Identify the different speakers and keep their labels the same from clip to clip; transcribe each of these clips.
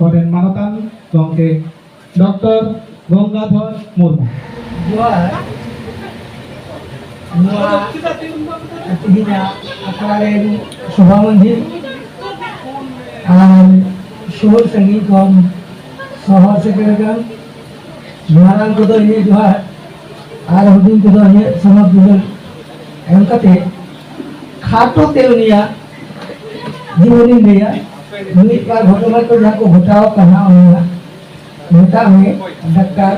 Speaker 1: koren manatan gongke Dr. Ganggadhar Murmu.
Speaker 2: ᱛᱮᱦᱮᱧᱟᱜ ᱟᱠᱷᱲᱟ ᱨᱮᱱ ᱥᱚᱵᱷᱟ ᱢᱟᱺᱡᱷᱤ ᱟᱨ ᱥᱩᱨ ᱥᱟᱺᱜᱤᱧ ᱠᱷᱚᱱ ᱥᱚᱦᱚᱨ ᱥᱮᱴᱮᱨᱟᱠᱟᱱ ᱢᱟᱨᱟᱝ ᱠᱚᱫᱚ ᱤᱧᱟᱹᱜ ᱡᱚᱦᱟᱨ ᱟᱨ ᱦᱩᱰᱤᱧ ᱠᱚᱫᱚ ᱤᱧᱟᱹᱜ ᱥᱚᱢᱟᱡᱽ ᱫᱩᱞᱟᱹᱲ ᱮᱢ ᱠᱟᱛᱮ ᱠᱷᱟᱴᱚ ᱛᱮ ᱩᱱᱤᱭᱟᱜ ᱡᱤᱵᱚᱱᱤᱧ ᱞᱟᱹᱭᱟ ᱢᱤᱫ ᱵᱟᱨ ᱜᱷᱚᱴᱚᱱᱟ ᱠᱚ ᱡᱟᱦᱟᱸ ᱠᱚ ᱜᱷᱚᱴᱟᱣ ᱠᱟᱱᱟ ᱩᱱᱤᱭᱟᱜ ᱢᱮᱛᱟᱜ ᱢᱮ ᱰᱟᱠᱛᱟᱨ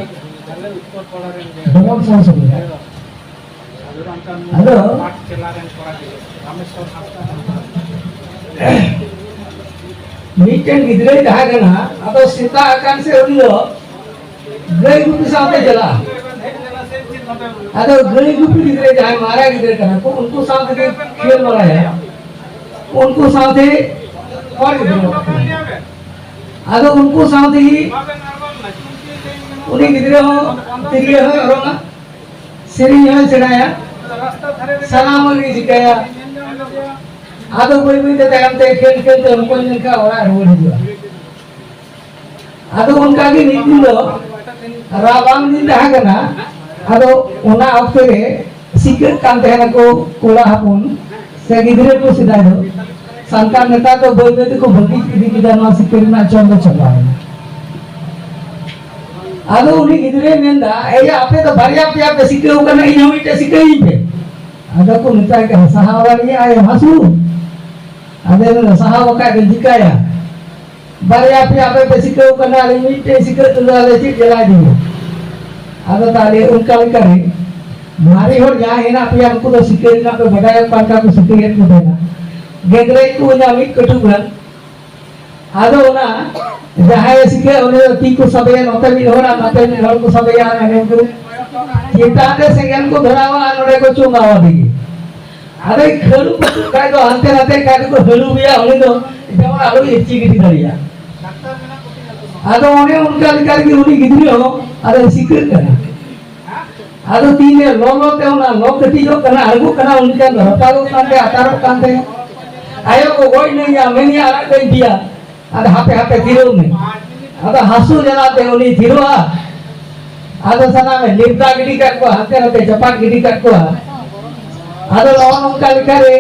Speaker 2: ᱵᱚᱱᱚᱢ ᱥᱚᱝᱥᱚᱫᱤᱭᱟ ᱟᱫᱚ ᱢᱤᱫᱴᱮᱱ ᱜᱤᱫᱽᱨᱟᱹᱭ ᱛᱟᱦᱮᱸ ᱠᱟᱱᱟ ᱟᱫᱚ ᱥᱮᱛᱟᱜ ᱟᱠᱟᱱ ᱥᱮ ᱩᱱᱤ ᱫᱚ ᱜᱟᱹᱭ ᱜᱩᱯᱤ ᱥᱟᱶᱛᱮ ᱪᱟᱞᱟᱜᱼᱟ ᱟᱫᱚ ᱜᱟᱹᱭ ᱜᱩᱯᱤ ᱜᱤᱫᱽᱨᱟᱹ ᱡᱟᱦᱟᱸᱭ ᱢᱟᱨᱟᱝ ᱜᱤᱫᱽᱨᱟᱹ ᱠᱟᱱᱟ ᱠᱚ उनको साथ के खेल बड़ाया उनको साथे और गिद्रा आदो उनको साथ ही उन्हीं गिद्रा हो तिरिया हो रोना सेरी हो सेनाया सलाम अली जिकाया आदो कोई भी ते तायम ते खेल खेल ते उनको इनका और रोड हुआ आदो उनका की नीति लो राबांग दिन dah kana ado ona okte re sikir kan tehna ko kola hapun se gidre ko sidai do santar neta to boy boy ko bagi idi kida na sikir na chonda challa ado uni gidre menda eya ape to bariya pya pe sikir kana ina ite sikir pe ado ko nita ka sahawa ni ay hasu ade na sahawa ka dikaya bariya pya pe sikir kana ite sikir tu ale chi jala di ada tadi उनका करे मारी हो जहाँ है ना पिया उनको तो सिक्के ना तो बढ़ाया पांचा को सिक्के को देना गेंद्रे को ना मिट कटुगन आदो ना जहाँ ये सिक्के उन्हें ती को सबे नोटे भी हो ना नोटे भी हर को सबे यार है उनको ये ताते सेगन को धरावा नोटे को चुंगावा देगी आदे खलु को काय तो अंते नाते काय को खलु भी है उन्हें तो जब आलू ये चीज़ की धरिया आदो उन्हें उनका लिखा कि उन्हें कितनी हो आदो सिक्के करना आदो तीन है लो ते उन्हें लो कटी जो करना अलगू करना उनके घरता को करते आतारो करते आयो को कोई नहीं या मैंने आरा कहीं दिया आदो हापे हापे धीरो में आदो हासू जलाते उन्हें धीरो आदो सना में लिप्ता गिरी कर को हाथे हाथे चपाट गिरी कर को आदो लोन उनका लिखा रे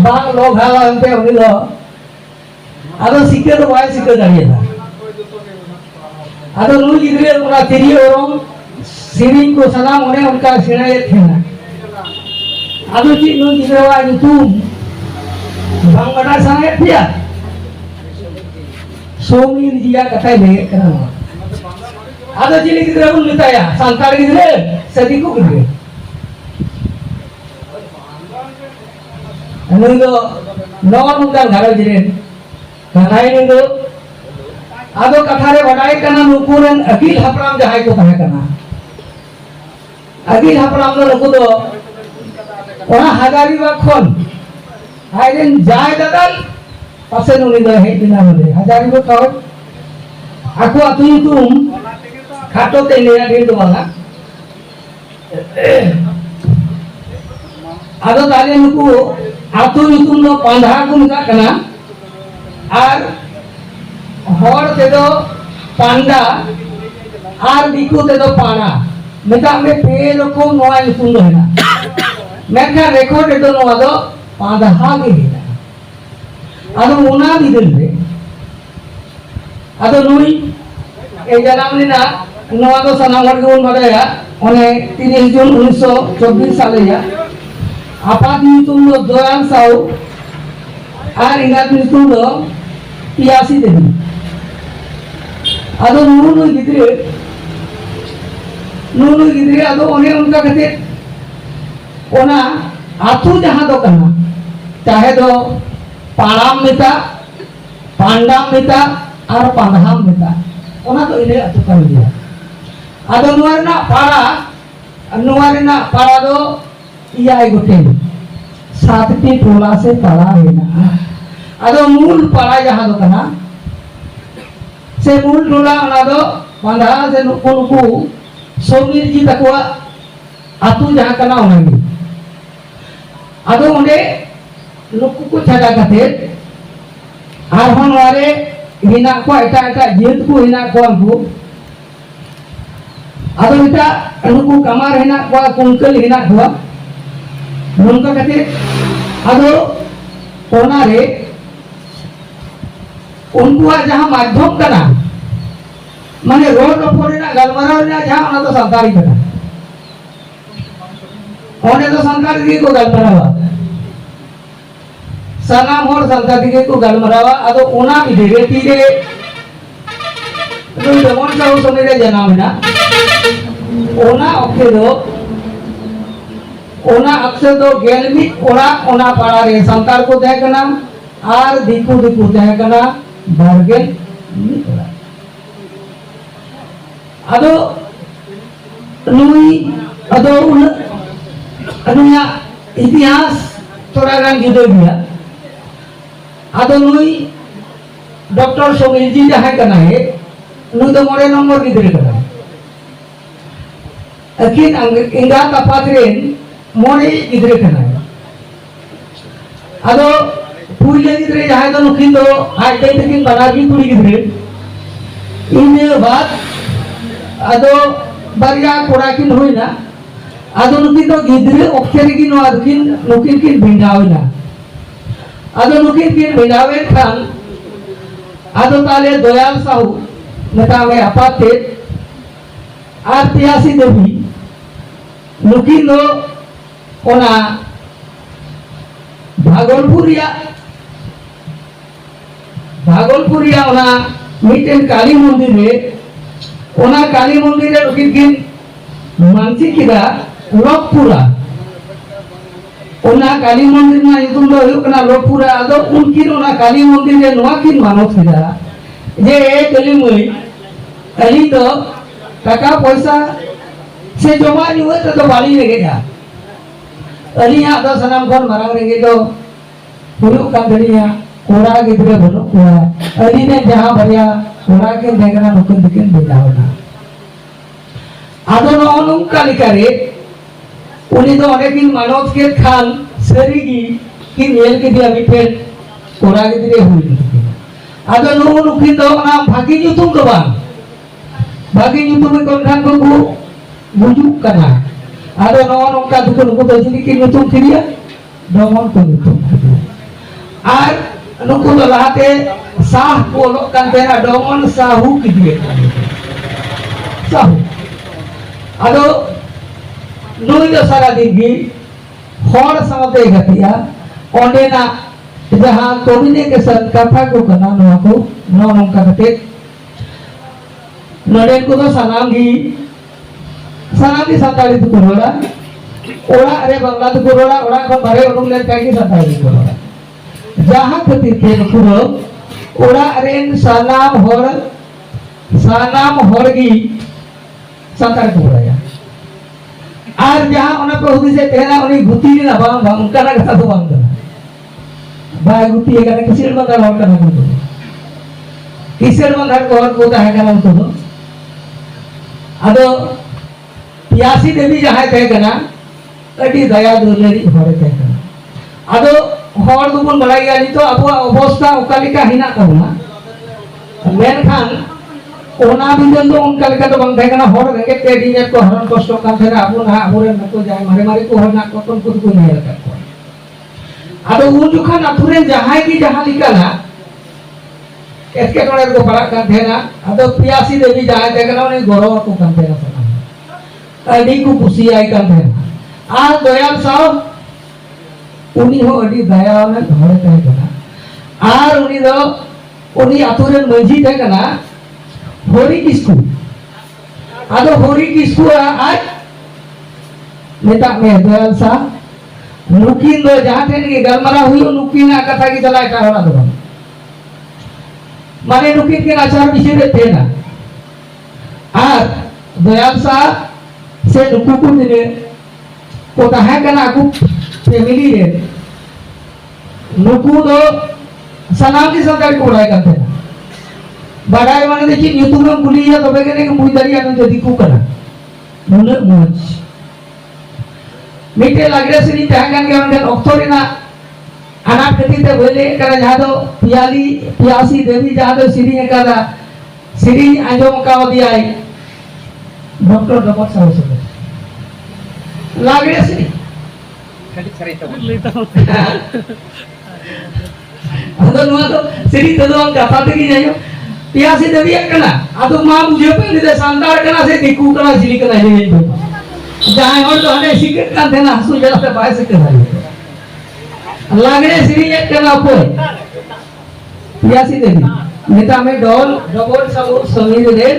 Speaker 2: बांग लोग हाला उनके उन्हें लो आदो सिक्के तो वाई सिक्के करिए था आदो नूर गिद्रे उनका तिरियो रोम सिरिंग को सलाम उन्हें उनका सिराय थे ना आदो जी नूर गिद्रे वाई तुम बंगड़ा साये पिया सोमीर जिया कथा ले करना आदो जी गिद्रे उन लिताया संतार गिद्रे सदी को गिद्रे नूर दो नौन उनका घर जिरे कनाई नूर आदो कथारे वडाई कना नुकुरन अगिल हपराम जहाय को तहे कना अगिल हपराम दो नुकु दो ओना हजारी बा खन आइदेन जाय दादल पासे नुनी दो हे बिना मले हजारी बा कहो आको अतु तुम खाटो ते लेया दे दो वाला आदो ताले नुकु अतु तुम दो पांधा को नुका कना आर हर ते दो पांडा आर दिकु ते दो पाना मेता में पे रको नोआ नुकुन दो है ना मेका रेकॉर्ड ते दो नोआ दो पांडा हागे है ना आदो उना दिदल बे आदो नुई ए जनाम लिना नोआ दो सनाम हर गुन बदाया ओने 30 जून 1924 साले या आपात नुतुम दो दोरान साउ आर इंगात नुतुम दो 83 देवी आदो नूनु गिद्रे आदो उन्हें उनका कहते ओना आतु जहाँ दो करना चाहे दो पाराम मिता पांडाम मिता और पांडाम मिता ओना तो इन्हें आतु कर दिया आदो नुआरना पारा दो इया एगोटे सातटी टोला से पारा है ना आदो मूल पारा जहाँ दो करना से मूल टोला अनादो बांधा से नुकु सोमीर जी तकवा आतु जहाँ कना उन्हें आदो उन्हें नुकु को छाड़ा करते आर हन वाले हिना को एटा जित को हिना को उनको आदो एटा उनको कमार हिना को कुंकल हिना को नोंका कते आदो ओना रे उनको जहां माध्यम कना माने रोड रोड ना गलमराव ना जहां ओना तो संतारी कना ओने तो संतारी को गलमरावा सानाम और संतारी को गलमरावा आदो ओना धीरे धीरे तो जमन साहू समय जनाम ना ओना ओके दो ओना अक्सर दो गेलमी ओना ओना पाड़ा रे संतार को तय करना आर दिकु दिकु तय करना बारगेन अदो नुई अदो उन अनुया इतिहास थोड़ा गान जुदो गया अदो नुई डॉक्टर सोमिल जी जहां करना है नुई तो मोरे नंबर गिदरे करना अकिन इंगा तपात्रेन मोरे गिदरे करना है अदो पुइले गिदरे जहां तो नुकिन दो आज तक तकिन बनागी कुड़ी गिदरे इने बाद अदो बारिया कोड़ा किन होइना अदो नुकिन तो गिदरे ऑक्चरी किन अदकिन नुकिन किन भिंडावना अदो नुकिन किन भिंडावे खान अदो ताले दयाल साहू नतावे अपाते आरतियासी देवी नुकिन दो ओना भागलपुरिया ओना मिटेन काली मंदिर रे ओना काली मंदिर रे नुकिन किन मानसी किदा लोकपुरा ओना काली मंदिर ना युतुम दो हुयो कना लोकपुरा आदो उनकिन ओना काली मंदिर रे नोआ किन मानव किदा जे कली मई अली तो टाका पैसा से जमा निवे तो बाली रेगेगा अली या दो सनाम खन मारांग रेगे दो हुयो का दलिया कोड़ा गिदरे बनो कोड़ा अली ने जहां भरिया कोड़ा के देखना नुकिन दिकिन बिलावना आदो नो नुका लिकारे उनी तो अनेकिन मानव के खान सरीगी कि नेल के दिया मिटेल कोड़ा गिदरे हुई आदो नो नुकिन तो ना भागी जुतुम तो बांग भागी जुतुम में कोन खान को बुजुक करना आदो नो नुका दुको नुको तो जिनी की जुतुम किरिया डोमन को जुतुम आर नुको तो लाते साह को लोग करते ना डोमन साहू की दिए साहू आदो नुई तो सारा दिन की हर सामते गतिया ओंडे ना जहां कम्युनिकेशन कथा को करना नोआ को नो नोंका कते नडे को तो सनाम की संताली तो कोरोड़ा ओड़ा अरे बांग्ला तो कोरोड़ा ओड़ा को बारे उडुंग ले काई संताली कोरोड़ा जहां खातिर के पुरो ओड़ा अरे सनाम होरगी संताल कोरोड़ा आर जहां ओना को हुदी से तेना उनी गुती ना बांग बांग उनका ना कथा तो बांग बाय गुती है kana किसेर बंदर और kana को किसेर बंदर को और को है kana को आदो पियासी देवी जहां थे kana अडी दया दुलरी हरे थे kana आदो हर दुबन बलाई गाली तो अब अवस्था उकालिका हिना कहना मेन खान ओना बिजन तो उनका लेका तो बंग थे kana हर रेगे ते दिने को हरन कष्ट का थे आपन ना मोरे नको जाय मारे मारे को हरना को को नहीं लगा आदो उन जुखान अथुरे जहां की जहां लिखला एके टोले को पड़ा का देना आदो पियासी देवी जहां देखना उन्हें गौरव को kan देना सना अडी को खुशी आई kan देना आ दयाल साहब उनी हो अडी दया ने घरे तय कना आर उनी दो उनी अथुरे मजी थे कना होरी किस्कू आदो होरी किस्कू आज नेता में दयाल साहब नुकिन दो जहां थे कि गलमरा हुई नुकिन कथा की चला एटा होला दो माने नुकिन के आचार विषय थे ना आर दयाल साहब से नुकु को दिने को तहा कना को फैमिली रे नुकु दो सनाम की सरकार को उड़ाई करते हैं बड़ाई माने देखिए यूट्यूब में कुली है तो बेगने के मुई दरिया में जदी को करा मुने मोज मिटे लागरे सिनी तहांगन के अंदर ऑक्टोरिना अनाथ खातिर ते बोले करा जहां दो पियाली पियासी देवी जहां दो सिरी करा सिरी आंजोम का दिया है डॉक्टर डॉक्टर साहब से लागड़े सिरी अदो नुआ तो सिरी तो दो कथा तक जायो पियासी देवी कना अदो मा बुझे पे दे सांदार कना से दिकू कना सिरी कना हे जहां और तो हने सिकट का देना हसु जरा से बाय से कना लागड़े सिरी कना कोई पियासी देवी नेता में डॉल डबल सब समीर दे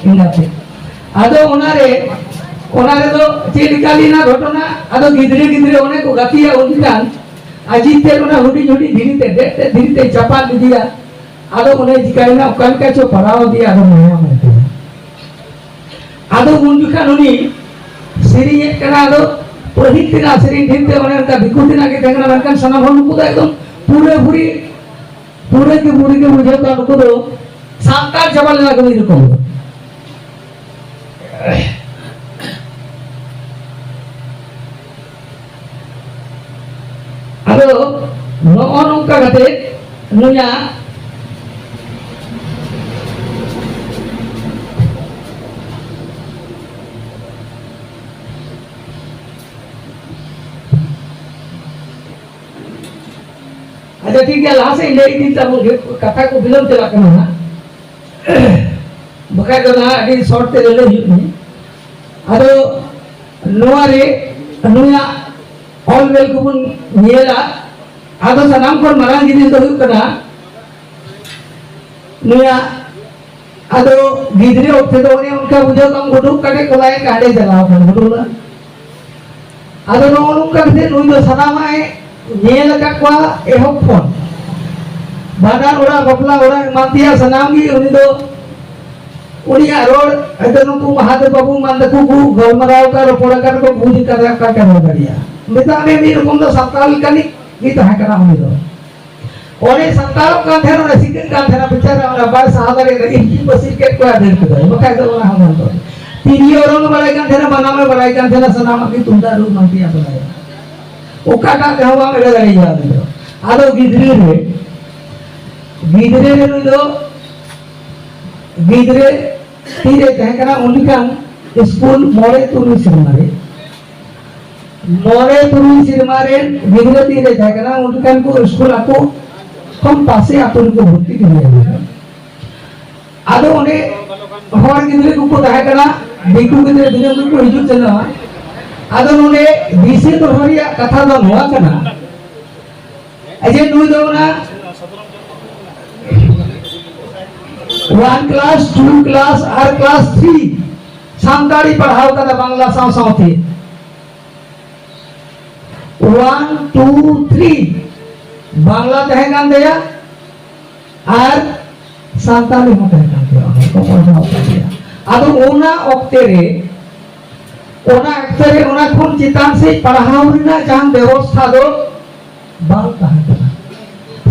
Speaker 2: इनाते आदो ओनारे तो चेलिकाली ना घटना आदो गिदरे गिदरे ओने को गतिया उनकान अजीते ओना हुडी हुडी धीरे ते चपा दिया आदो ओने जिकाइना ओकान का चो पराव दिया आदो माया में आदो उन जुखा नुनी सिरी एक कना आदो प्रहितना सिरी ढिनते ओने का बिकुतिना के देखना मनकान सना भन को एकदम पूरे के मुझे तो उनको दो सांतार जबल ना कभी रुको अदो नौन का गते नुया अच्छा ठीक है लास्ट इंडिया दिन तब कथा को फिल्म चला करना बकाय तो ना अभी शॉर्ट ते ले लो अदो नोआरे नुया ऑल वेल को नियला आदो सनाम को मरांग जिनिस दो कना नुया आदो गिदरे ओथे तो उनका बुझो कम गुडू कटे कोलाय काडे चलाओ गुडू आदो नो उनका से नुई दो सनामाए नियल का को एहो फोन बादान ओरा बपला ओरा मातिया सनामगी उनी दो उनिया रोड अदनो को महादेव बाबू मानदकू को गलमराव का रोपड़ा कर को बुझ कर का बढ़िया मिता में भी रकम दो सप्ताह कनी की तो है करा उनी दो ओने सप्ताह का थेर ओने सिकन का थेर बेचारा ओना बार सादरे रही की बसी के को देर को दो बका दो ना हम तो तीन ओरंग बड़ाई का थेर बना में बड़ाई का थेर सनाम की तुंदा रू मातिया बड़ाई ओकाटा कहवा में लगा जा दो आदो गिदरे रे दो गिदरे तीरे तह करा उनकान स्कूल मोरे तुरुई सिरमारे गिदरे तीरे तह करा उनकान को स्कूल आको कम पासे आतो को भर्ती कर आदो ओने हर गिदरे को तह करा दिकू गिदरे दिने को हिजु चला आदो नोने दिसे तो हरिया कथा दो नोआ कना अजे नुई दो ना 1 क्लास 2 क्लास और क्लास 3 सांताड़ी पढ़ाओ कदा बांग्ला साव साव थे 1 2 3 बांग्ला तहगान दिया और सांताड़ी में तहगान दिया को पढ़ाओ दिया आदो ओना ऑक्टेरे ओना खुन चितान से पढ़ाओ ना जहां व्यवस्था दो बांग कहा कना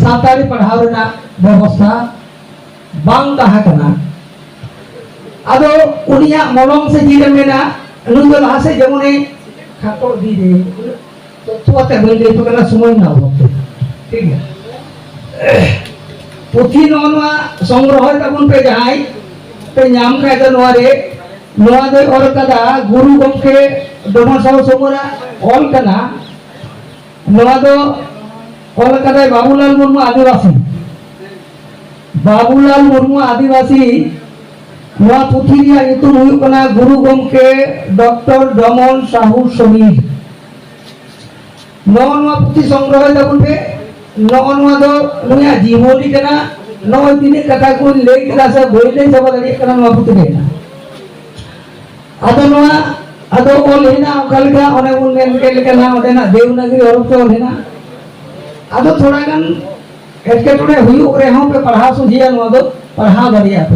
Speaker 2: सांताड़ी पढ़ाओ ना व्यवस्था बांग कहा कना अदो उनिया मोलम से जीरे में ना नुदो लहा से जमुने खातो दी दे तो तुआते बोले तो कना समय ना हो ठीक है पुथी नोनवा संग्रह तबुन पे जहाई पे नाम का तो नोरे नोआ दे और कदा गुरु गमके दोमा साव समोरा ऑल कना नोआ दो ऑल कदा बाबूलाल मुर्मू आदिवासी नोआ पुथी रिया युतुम हुयु कना गुरु गमके डॉक्टर डमन साहू समीर नोआ पुथी संग्रह तबुन पे नोआ दो नोया जीवनी कना नोआ दिने कथा को ले कदा से बोले सब लगे कना नोआ पुथी देना अदो ओल हेना कलका ओने उन मेन लेकना ओदेना देवनागरी हरफ ओल हेना अदो थोड़ा गन एटके टोने हुयु रे हम पे पढ़ा सुझिया नो दो पढ़ा दरिया पे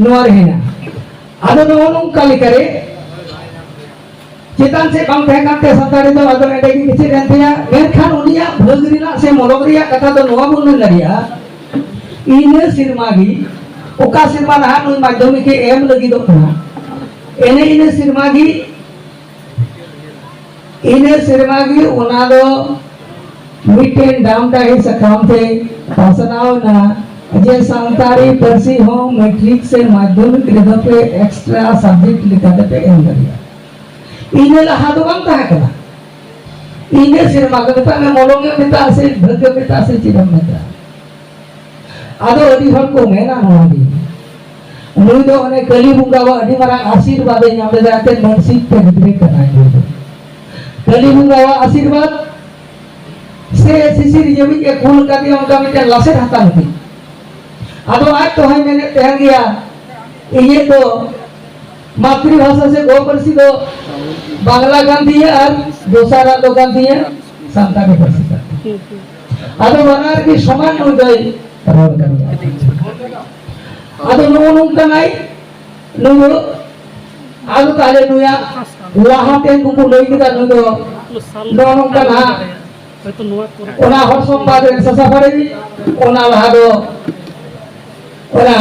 Speaker 2: नो हेना अदो नो नु कल करे चितान से कम थे काते संताड़ी तो अदो एडे की किछि रेंथिया मेनखान उनिया भगरिना से मोरगरिया कथा तो नोवा बुन लरिया इने सिरमागी ओका सिरमा ना नु माध्यमिक के एम लगी दो कना इने सिरमागी ओना दो मिटेन दाम डाही सकाम थे पासनाव ना जे सांतारी परसी हो मैट्रिक से माध्यमिक रेखा पे एक्स्ट्रा सब्जेक्ट लिखा पे एंगलिया इन्हें लहा तो कम था कना इन्हें सिर मागता में मोलोंगे मिता से भद्र मिता से चिरम मिता आदो अड़ी हर को मेना नोंगी नुई दो उन्हें कली बुंगावा अड़ी मरा आशीर्वाद है यहाँ जाते मानसिक पे गिरे कराएंगे कली बुंगावा आशीर्वाद से सिसिर जमी के फूल का दिया उनका मिटे लासे रहता नहीं आदो आज तो है मैंने तैयार किया ये तो मातृभाषा से गो परसी दो बांग्ला गान दिए और दूसरा दो गान दिए संताली परसी करते आदो बनार की समान हो गई रोड करिया आदो नो का नहीं नो आदो ताले नुया लाहाते कुकु लई किदा नो का ना ओना हर सोमवार ससा पड़ेगी ओना लहा दो ओना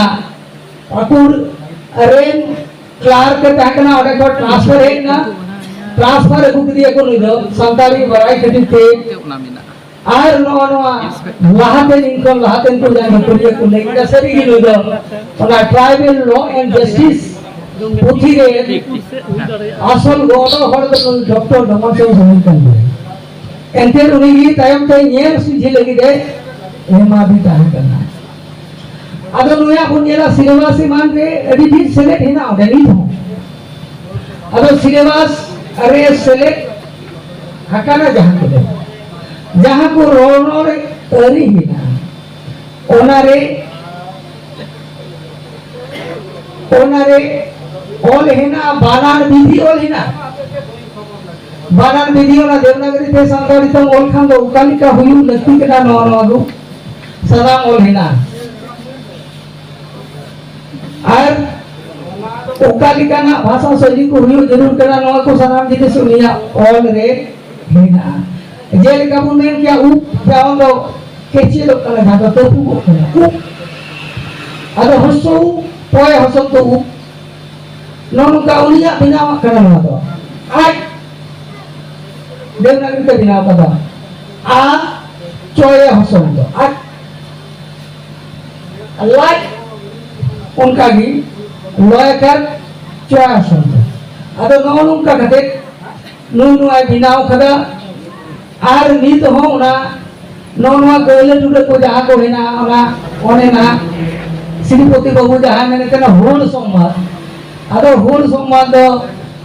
Speaker 2: अकुर रेन क्लार्क के ताकना ओडे को ट्रांसफर है ना ट्रांसफर अगु दिए को नुई दो संताली बराई खटित थे आर नो लाहाते इनको लाहाते को जाने को लिए को नहीं का सरी की नुई दो ओना ट्राइबल लॉ एंड जस्टिस पुथी रे असल गोनो हर तो डॉक्टर डमन से समझ कर एंटे उन्हीं टाइम पे ये सुझी लगी दे एमा भी टाइम करना अदो नुया पुन्यला सिलेबस मान रे अडी भी सेलेक्ट हिना ओडे नी हो अदो सिलेबस अरे सेलेक्ट हकाना जहां को रोनो रे तरी हिना ओनारे ओल हिना बानान विधि ओल हिना बानान विधि ओना देवनागरी ते संताली तम ओल खान दो उकालिका हुयु लक्ति कना नो दो सदाम ओल हिना और उकालिका ना भाषा शैली को हुयु जरूर कना नो को सदाम जिते सुनिया ओल रे हिना जेल का बुनेन क्या उप जाओ दो केचे लो कना जातो तो को कना अदो हसो पोय हसो तो उप नोन का उनिया बिना कना नो दो आज देवनागरी ते बिना कदा आ चोय हसो दो आज लाइक उनका भी लॉय कर चोय हसो दो अदो नोन उनका कते नु आई बिनाव खदा आर नीत हो ना नोनवा कोयले टुडे को जहां को हेना ओना ओने ना श्रीपति बाबू जहां मैंने कना होल सोमवार आदो होल सोमवार दो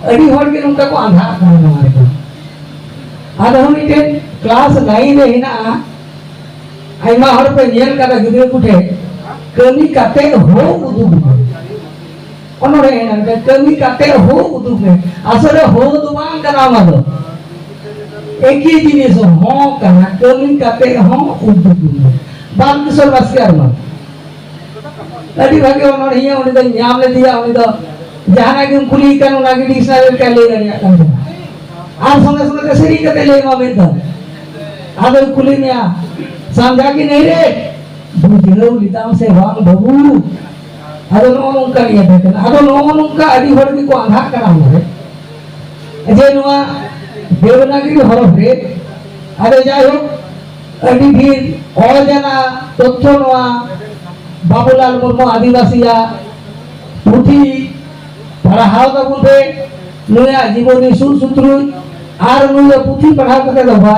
Speaker 2: अडी होड़ के उनका को आधा करना है आदो हम इटे क्लास 9 रे हेना आइमा हर पे नेल का गिदरे कुठे कमी काते हो उदुग ओनोरे हेना कमी काते हो उदुग असरे हो दुबान का नाम दो एक ही जिनिस हो कना कमी काते हो उदुग बाल किशोर बास्कर मा अडी भागे ओनोर हिया उनी द न्याम ले दिया उनी द जहाना के कुली कन उना के डिक्शनरी का ले गया कन आर संगे संगे कसरी कते ले मा बेत आदर कुली में आ समझा कि नहीं रे बुझलो लिताम से वांग बबू आदो नो उनका लिया देखन आदो नो उनका अडी होड़ की को आधा करा है जे नुआ देवनागरी हरफ रे आदो जाय हो अडी भीर और जना तथ्य नुआ बाबूलाल मुर्मू आदिवासीया पुथी पढ़ाव का बुंदे नुया जीवनी सूत्र आर नुया पुथी पढ़ाव करते दबा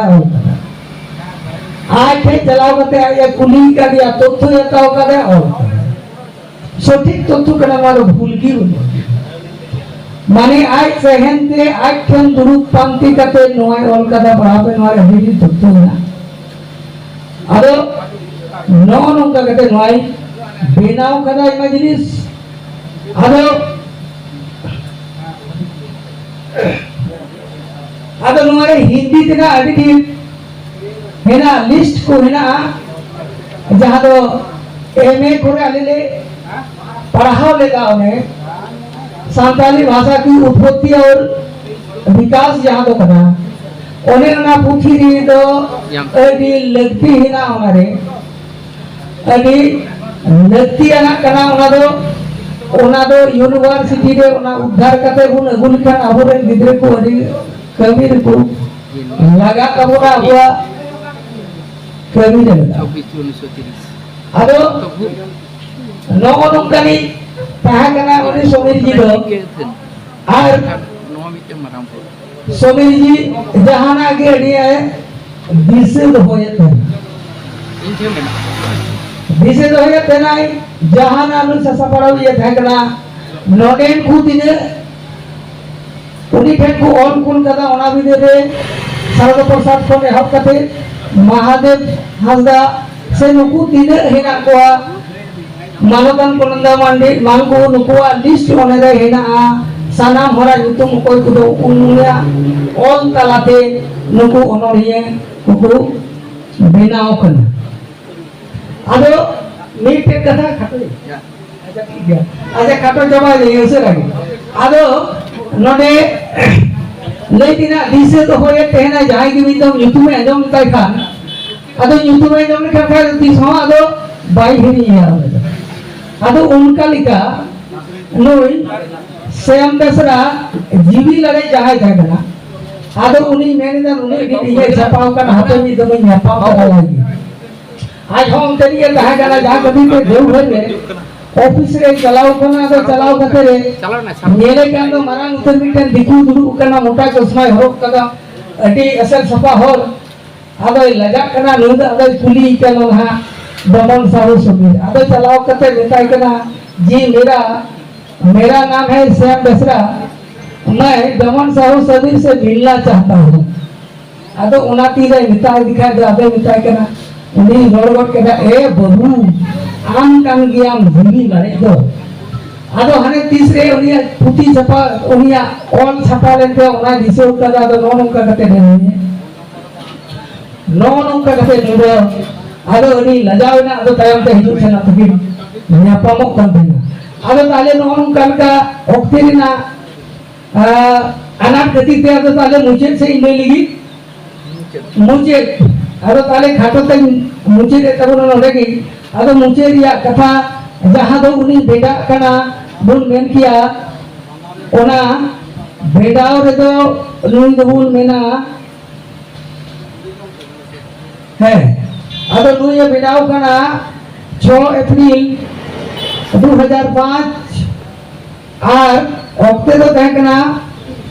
Speaker 2: आज थे चलाव करते आया कुली का दिया तथ्य यताओ का दे और सठिक तथ्य कना मारो भूल की माने आज सहनते आज ठन दुरुप पंक्ति करते नोय और कदा पढ़ा पे नोय हदी तथ्य ना अदो नो नो का कहते नोय बिनाव कदा इमेजिनिस अदो अदो नोय हिंदी तेना अडी हेना लिस्ट को हेना जहां तो एमए करे आले पढ़ाओ लेगा उन्हें संताली भाषा की उत्पत्ति और विकास जहां तो करना उन्हें ना पूछी रही तो अभी लगती ही ना हमारे अभी लगती है ना करना उन्हें तो यूनिवर्सिटी रे उन्हें उद्धार करते उन्हें गुलखन अबुरेन गिद्रे को अभी कमी को लगा कबूरा हुआ kami dah.
Speaker 3: 24 Jun 1930
Speaker 2: Ado nogo nongkani tahan kena oleh Somir ji do. Ar
Speaker 3: Noa mite marampur
Speaker 2: Somir ji jahana ke dia dise do hoye than.
Speaker 3: Inche mena
Speaker 2: Dise do hoye thanai jahana anu sasaparau ye tahan kena noden ku tine uni pen ku on kun kada ona bidere sarada prasad ko ehab kate Mahadev Hasda se nuku tine hena koa Manokan Ponanda Mandi mangku nukuwa list onere hena sanam hora nyutum koy kudo umunya on talate nuku onoriye kuku benao kana ado mite katha khato
Speaker 3: ya
Speaker 2: aja khato jawab le use lagi ado node leitina dise to hoye tehna jahai gi bindam nyutume ajom tai khan ado nyutume ajom le kha dis ho ado bai hini ya ado unka lika noi Sam Besra जीवी लड़े जहाँ जाएगा आदो उन्हीं मैंने ना उन्हीं भी ये छपाव का हाथों में तो मैं छपाव करा लगी आज हम तेरी ये कहा करा जहाँ कभी पे देव घर में ऑफिस रे चलाओ करना तो चलाओ करते रे
Speaker 3: चलो ना
Speaker 2: मेरे क्या तो मरांग उतर बिटन दिखू दुरु करना मोटा चश्मा हरोक कदा अटी असल छपा होर आदो लजा करना नूद आदो पुली चलो हाँ दमन साहु सुबीर आदो चलाओ करते बेटा करना जी मेरा नाम है श्याम बसरा मैं दमन साहू सबीर से मिलना चाहता हूँ अदो उना तीरे मिताई दिखाई दे अबे मिताई करना उन्हीं रोड के ए बबू आम कान गियाम भूमि लड़े दो अदो हने तीसरे उनिया पुती छपा उनिया ऑल छपा लेते उना दिसे उतर अदो नॉन उनका कते नहीं अदो उनी लजाओ ना अदो तायम ते हिजू छना तभी न्यापामोक कर देना अदो ताले नॉन उनका ऑक्टेरिना अनाथ गति ते अदो ताले मुझे से इमेल लगी मुझे अदो ताले खाटो तक मुझे ते तब उन्होंने लगी अदो मुझे रिया कथा जहाँ दो उन्हीं बेटा कना बुन मेन किया ओना बेटाओ रे दो उन्हीं दो बुन मेना है अदो उन्हीं बेटाओ कना 6 अप्रैल 2005 और ऑक्टे तो कहना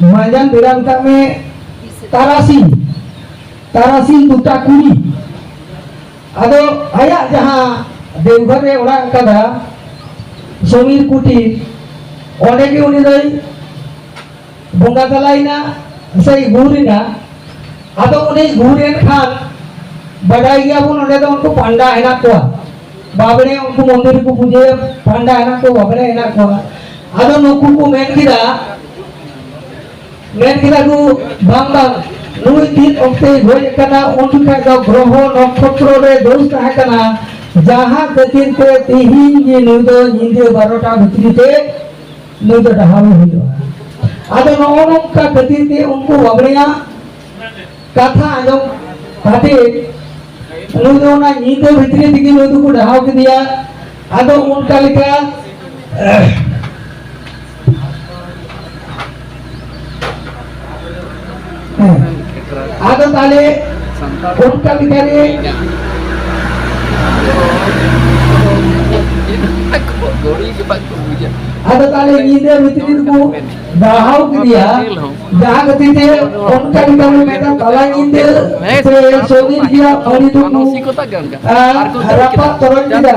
Speaker 2: माजन बिरामता में तारासी दुटा कुड़ी अदो आया जहाँ देवघर में उड़ा कदा समीर कुटी ओने के उन्हीं दई बोंगा तलाइना सही गुरिना अदो उन्हीं गुरियन खान बढ़ाई गया बुन उन्हें तो उनको पांडा है ना कोआ बाबरे उनको मंदिर को पूजे पांडा है ना को बाबरे है ना कोआ अदो नुकु को मेन किदा को बांगा नुई तीन ओक्टे होय कना उनकी का दो ग्रह नक्षत्र रे दोस्त है कना जहां गतिर ते तिहिन ये नुदो निंदे 12टा भितरी ते नुदो ढहावी हुई अदो नोन का गतिर ते उनको बाबरेया कथा आजो काटे नुदो ना निंदे भितरी दिगी नुदो को ढहाव के दिया अदो उनका लिखा आदो ताले उनका बिचारे आदो ताले नींदे भितरी को दाहाव के दिया जहाँ गति थे उनका बिचारे में तो ताला नींदे से सोनी दिया और इधर को हरापा तोड़ दिया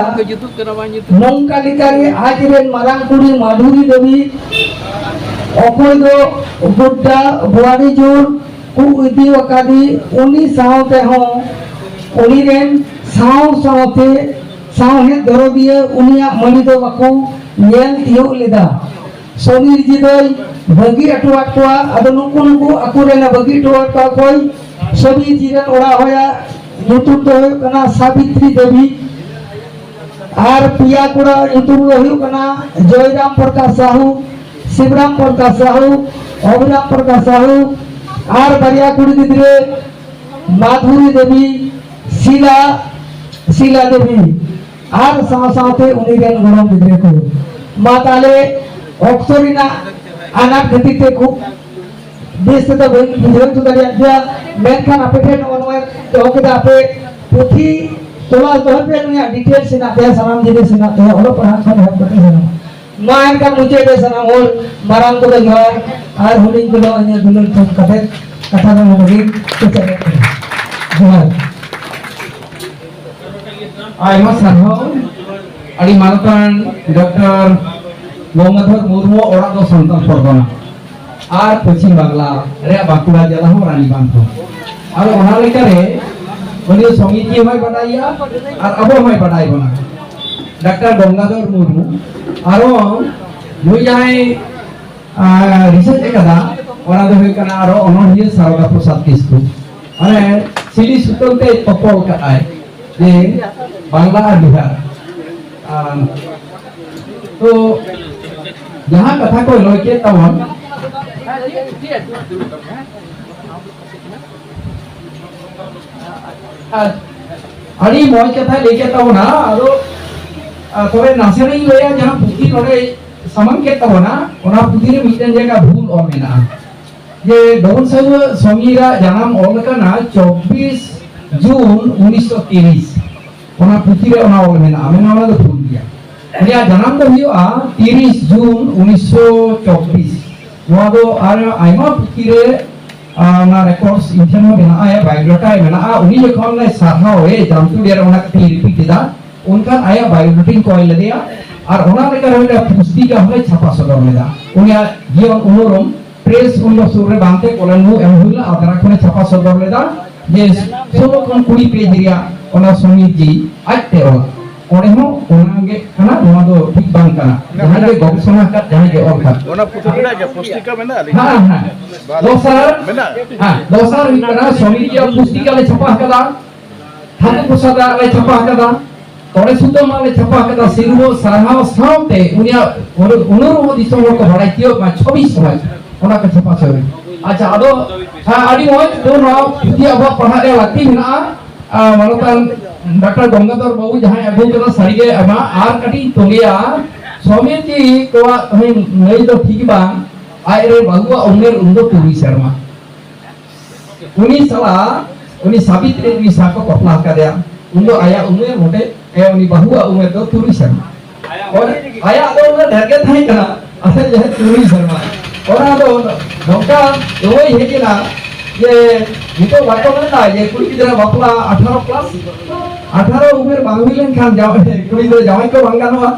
Speaker 2: नौका बिचारे आज रे मरांकुड़ी माधुरी देवी ओकोई दो बुद्धा बुआरी जोर को इदी वकादी उन्हीं सावते हो उन्हीं रेन सावते सावहे दरोदिये उन्हीं मनी दो वकु नेल तियो लेदा सोनीर जी दोई बगी अटुआ टुआ अदनुकुनुकु अकुरे न बगी टुआ टुआ कोई सोनी जी रे ओड़ा होया यूट्यूब तो कना सावित्री देवी आर पिया कुड़ा यूट्यूब हो कना जयराम प्रकाश साहू शिवराम प्रकाश साहू अभिराम प्रकाश साहू आर बरिया कुड़ी गिद्रे माधुरी देवी शीला देवी आर साथे उन्हीं के गरम गिद्रे को माताले ऑक्सोरिना अनाथ गति ते खूब देश तो बुझे तो दरिया मेन खान आपे ठेन ओनवे तो के आपे पुथी तोला तोहर पे नुया डिटेल से ना ते सनाम जिने से ना ते ओलो पढ़ा खन हम कते सनाम मायन का मुझे दे सनाम और माराम को घर आर होलिंग को अन्य दुलन को कथे कथा में लगी तो चले जोहार
Speaker 1: आयमा सारहो अड़ी मानतान डॉक्टर गंगाधर मुर्मू ओरा दो संतान परगना आर पश्चिम बांग्ला रे बांकुड़ा जिला हो रानीबांध आर ओना लेकारे उनी समिति होय बडाइया आर अबो होय बडाइ बना डॉक्टर गंगाधर मुर्मू आरो नुई जाय रिसर्च एकदा ओना दो होय कना आरो अनोहिया सारदा प्रसाद किस्कु अरे सिली सुतलते तपल काय जे बांग्ला और बिहार तो जहाँ कथा को लौके तवन अड़ी मौज कथा लेके तवना आरो तबे नासे नहीं लेया जहाँ पुथी नोडे समन के तवना ओना पुथी रे मिटन जगह भूल और मेना ये डोन सब स्वामीरा जन्म ओल कना 24 जून 1930 ओना पुथी रे ओना ओल मेना मेना ओना दो भूल दिया उनिया जन्म दो हुआ 30 जून 1924 नोआ दो आर आइमा पुथी रे ना रेकॉर्ड्स इंजन में बना है बायोडाटा है बना उन्हीं जखन ने साहाव है जामतु डेर ओना कथि रिपीट दिदा उनका आया बायोडाटा को ले दिया और ओना लेकर हमने पुस्तिका हमने छापा सदर लेदा उनिया जीवन उमरम प्रेस उन सुरे बांते कोलनु एम हुइला आदरा खने छापा सदर लेदा जे 16 खन 20 पेज रिया ओना समिति जी आते ओला ओडे हो ओनागे कना नोआ दो ठीक बांग कना जहां के गवेषणा का जहां के और का
Speaker 4: ओना पुस्तक के पुस्तिका में ना
Speaker 1: हां हां दोसर कना समिति या पुस्तिका ले छापा कदा ठाकुर प्रसाद ले छापा कदा तोड़े सुतो माले छापा कदा सिरवो साराव सावते उनिया उनरो दिसो को बड़ाइतियो 26 समय ओना का छापा सवे अच्छा आदो आडी मोज दो नो पुथी अब पढ़ा रे लागती मेना मानतान डॉक्टर गंगाधर बाबू जहां अगु कदा सरीगे अमा आर कटी तोलिया समिति को हमें नहीं तो ठीक बा आय रे बाबू उमेर उंदो तुरी शर्मा उनी सला उनी सावित्री विसा को पपला का दिया उंदो आया उमेर मोटे ए उनी बाबू उमेर दो तुरी शर्मा और आया दो उमेर ढरके थाई कना असल जे तुरी शर्मा और दो डॉक्टर ओई हे केना ये नितो वाटो ना ये कुड़ी गिदरा बापला 18 प्लस 18 उमेर बांगुलेन खान जाव कुड़ी गिदरा जावाई को बांगानवा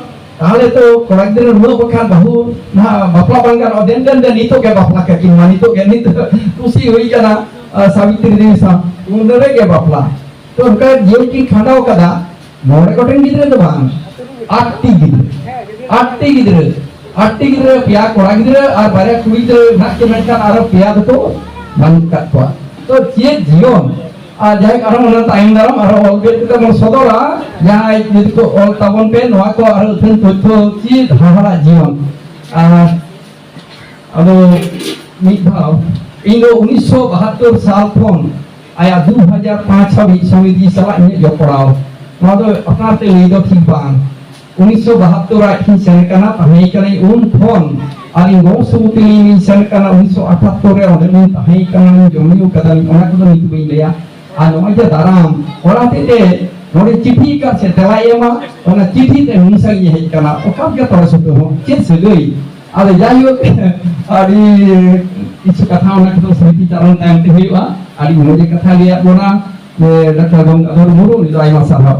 Speaker 1: ताहले तो कोड़ा गिदरा नुनो बखान बाहु ना बापला बांगान देन देन देन नितो के बापला के किन मानी तो के नित तुसी होई कना सावित्री देवी सा उनरे के बापला तो उनका जीवन की खांडाव कदा मोड़े गोटेन गिदरा तो बांग 8 गिदरा पिया कोड़ा गिदरा और बारे कुड़ी गिदरा ना के मेनका आरो पिया तो बंद तो ये जीवन जाय कारण ओना टाइम दाराम आरो ऑलरेडी तो मन सदरा जहां नित को ऑल तबन पे नोआ को आरो थन तथ्य ची धाहरा जीवन अदो मिधाव इनो 1972 साल खन आया 2005 हाबि समिति सला इन जपड़ाव नोआ दो अपना ते ली दो ठीक बांग 1972 रा खिन सेन कना तहै कनै उन खन आरी गो सुमुतिली नि सन कना 1978 रे ओदे नि तहै कना जमियो कदन ओना को नि तुबई लेया आ नोया दाराम ओरा तेते नोडे चिठी का से तेलायमा ओना चिठी ते मुंसंग हे कना ओकाब के तोर सुतो हो चेन सगई आदे जायो आरी इस कथा ओना को समिति चरण टाइम ते होइबा आरी मोजे कथा लिया बोना डॉक्टर गंगाधर मुर्मू नि आइमा साहब